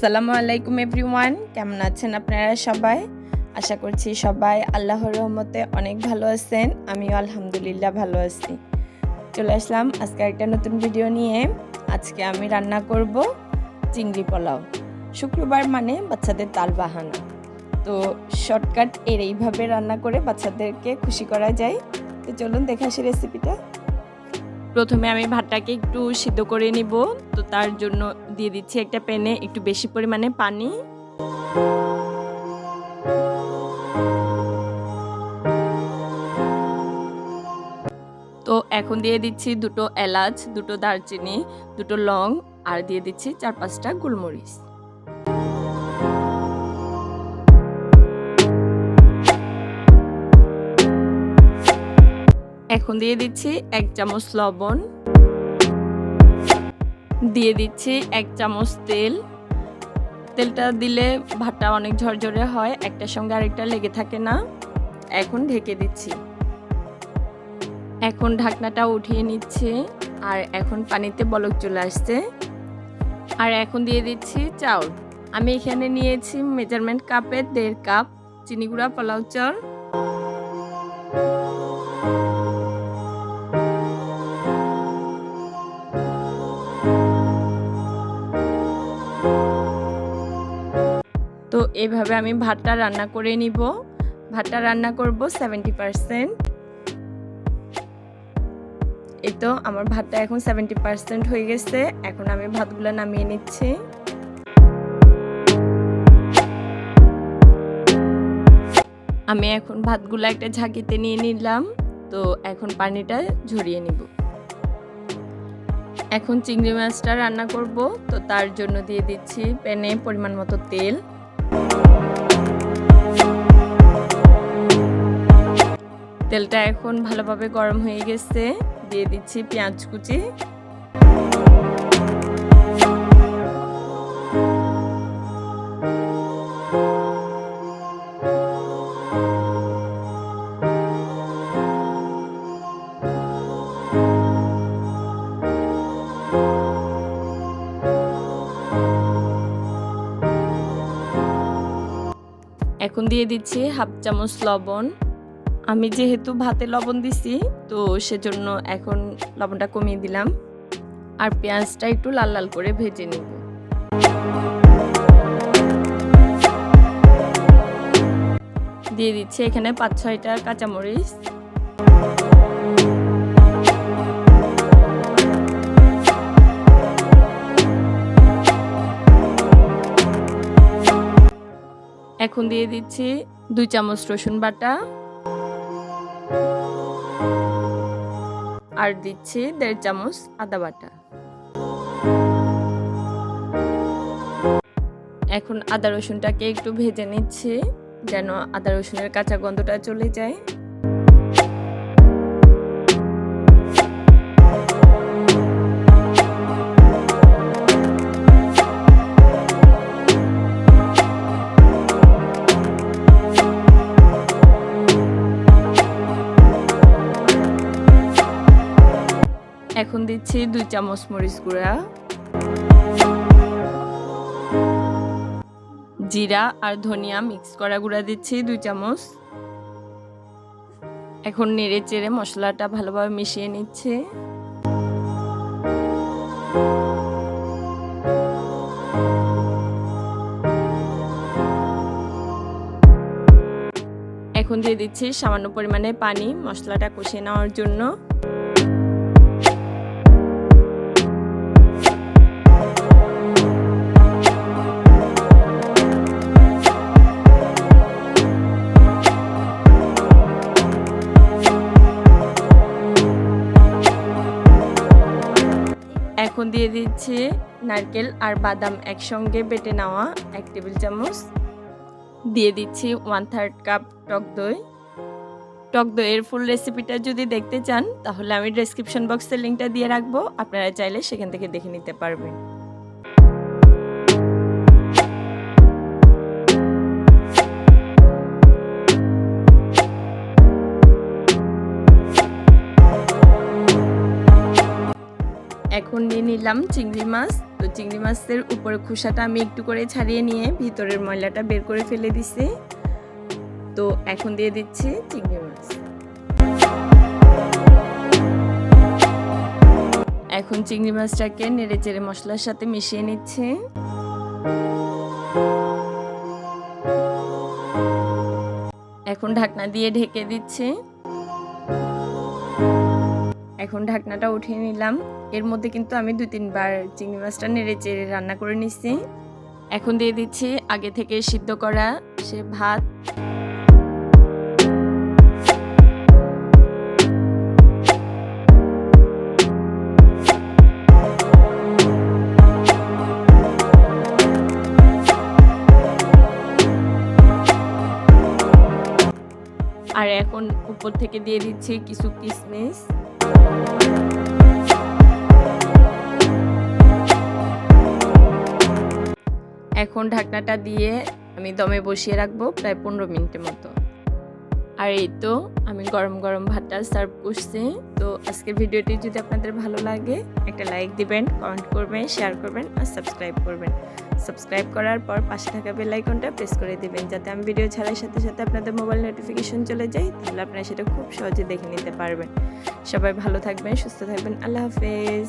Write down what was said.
আসসালামু আলাইকুম এভরিওয়ান, কেমন আছেন আপনারা সবাই? আশা করছি সবাই আল্লাহর রহমতে অনেক ভালো আছেন। আমিও আলহামদুলিল্লাহ ভালো আছি। চলে আসলাম আজকে একটা নতুন ভিডিও নিয়ে। আজকে আমি রান্না করব চিংড়ি পোলাও। শুক্রবার মানে বাচ্চাদের তাল বাহানা, তো শর্টকাট এইভাবে রান্না করে বাচ্চাদেরকে খুশি করা যায়। তো চলুন দেখে আসি রেসিপিটা। প্রথমে আমি ভাতটাকে একটু সিদ্ধ করে নিব। তো তার জন্য দিয়ে দিচ্ছি একটা প্যানে একটু বেশি পরিমাণে পানি। তো এখন দিয়ে দিচ্ছি দুটো এলাচ, দুটো দারচিনি, দুটো লং, আর দিয়ে দিচ্ছি 4-5টা গোলমরিচ। এখন দিয়ে দিচ্ছি 1 চামচ লবণ, দিয়ে দিচ্ছি 1 চামচ তেল। তেলটা দিলে ভাতটা অনেক ঝরঝরে হয়, একটার সঙ্গে আরেকটা লেগে থাকে না। এখন ঢেকে দিচ্ছি। এখন ঢাকনাটা উঠিয়ে নিচ্ছি, আর এখন পানিতে বলক চলে আসছে। আর এখন দিয়ে দিচ্ছি চাউল। আমি এখানে নিয়েছি মেজারমেন্ট কাপের 1.5 কাপ চিনি গুঁড়া পোলাও চাল। তো এইভাবে আমি ভাতটা রান্না করে নিব। ভাতটা রান্না করব 70%। এই তো আমার ভাতটা এখন 70% হয়ে গেছে। এখন আমি ভাতগুলো নামিয়ে নিচ্ছি। আমি এখন ভাতগুলো একটা ঝাঁকিতে নিয়ে নিলাম। তো এখন পানিটা ঝরিয়ে নিব। এখন চিংড়ি মাছটা রান্না করব। তো তার জন্য দিয়ে দিচ্ছি প্যানে পরিমাণ মতো তেল। তেলটা এখন ভালোভাবে গরম হয়ে গেছে। দিয়ে দিচ্ছি পেঁয়াজ কুচি, এখন দিয়ে দিচ্ছি 1/2 চামচ লবণ। আমি যেহেতু ভাতে লবণ দিছি, তো সেজন্য এখন লবণটা কমিয়ে দিলাম। আর পেঁয়াজটা একটু লাল লাল করে ভেজে নিব। দিয়ে দিচ্ছি এখানে 5-6টা কাঁচামরিচ। এখন দিয়ে দিচ্ছি 2 চামচ রসুন বাটা, আর দিচ্ছি 1.5 চামচ আদা বাটা। এখন আদা রসুনটাকে একটু ভেজে নিচ্ছি, যেন আদা রসুনের কাঁচা গন্ধটা চলে যায়। এখন দিচ্ছি 2 চামচ মরিচ গুঁড়া, জিরা আর ধনিয়া মিক্স করা গুঁড়া দিচ্ছি 2 চামচ। এখন নেড়ে চেড়ে মশলাটা ভালোভাবে মিশিয়ে নিচ্ছি। এখন দিয়ে দিচ্ছি সামান্য পরিমাণে পানি মশলাটা কষিয়ে নেওয়ার জন্য। এখন দিয়ে দিচ্ছি নারকেল আর বাদাম একসঙ্গে বেটে নেওয়া 1 টেবিল চামচ। দিয়ে দিচ্ছি 1/3 কাপ টক দই। টক দইয়ের ফুল রেসিপিটা যদি দেখতে চান, তাহলে আমি ডেসক্রিপশন বক্সে লিঙ্কটা দিয়ে রাখবো, আপনারা চাইলে সেখান থেকে দেখে নিতে পারবেন। এখন নিয়ে নিলাম চিংড়ি মাছ। তো চিংড়ি মাছের উপরে খোসাটা আমি একটু করে ছাড়িয়ে নিয়ে ভিতরের ময়লাটা বের করে ফেলে দিছি। তো এখন দিয়ে দিচ্ছি চিংড়ি মাছ। এখন চিংড়ি মাছটাকে নেড়ে চেড়ে মশলার সাথে মিশিয়ে নিচ্ছি। এখন ঢাকনা দিয়ে ঢেকে দিচ্ছি। এখন ঢাকনাটা উঠিয়ে নিলাম। এর মধ্যে কিন্তু আমি 2-3 বার চিংড়ি মাছটা নেড়ে চেড়ে রান্না করে নিচ্ছি। এখন দিয়ে দিচ্ছি আগে থেকে সিদ্ধ করা সে ভাত। আর এখন উপর থেকে দিয়ে দিচ্ছি কিছু কিশমিশ। এখন ঢাকনাটা দিয়ে আমি দমে বসিয়ে রাখবো প্রায় 15 মিনিটের মতো। আর এই তো আমি গরম গরম ভাতটা সার্ভ করছি। তো আজকের ভিডিওটি যদি আপনাদের ভালো লাগে একটা লাইক দিবেন, কমেন্ট করবেন, শেয়ার করবেন আর সাবস্ক্রাইব করবেন। সাবস্ক্রাইব করার পর পাশে থাকা বেল আইকনটা প্রেস করে দিবেন, যাতে আমি ভিডিও ছাড়ার সাথে সাথে আপনাদের মোবাইল নোটিফিকেশন চলে যায়। তাহলে আপনারা সেটা খুব সহজে দেখে নিতে পারবেন। সবাই ভালো থাকবেন, সুস্থ থাকবেন। আল্লাহ হাফেজ।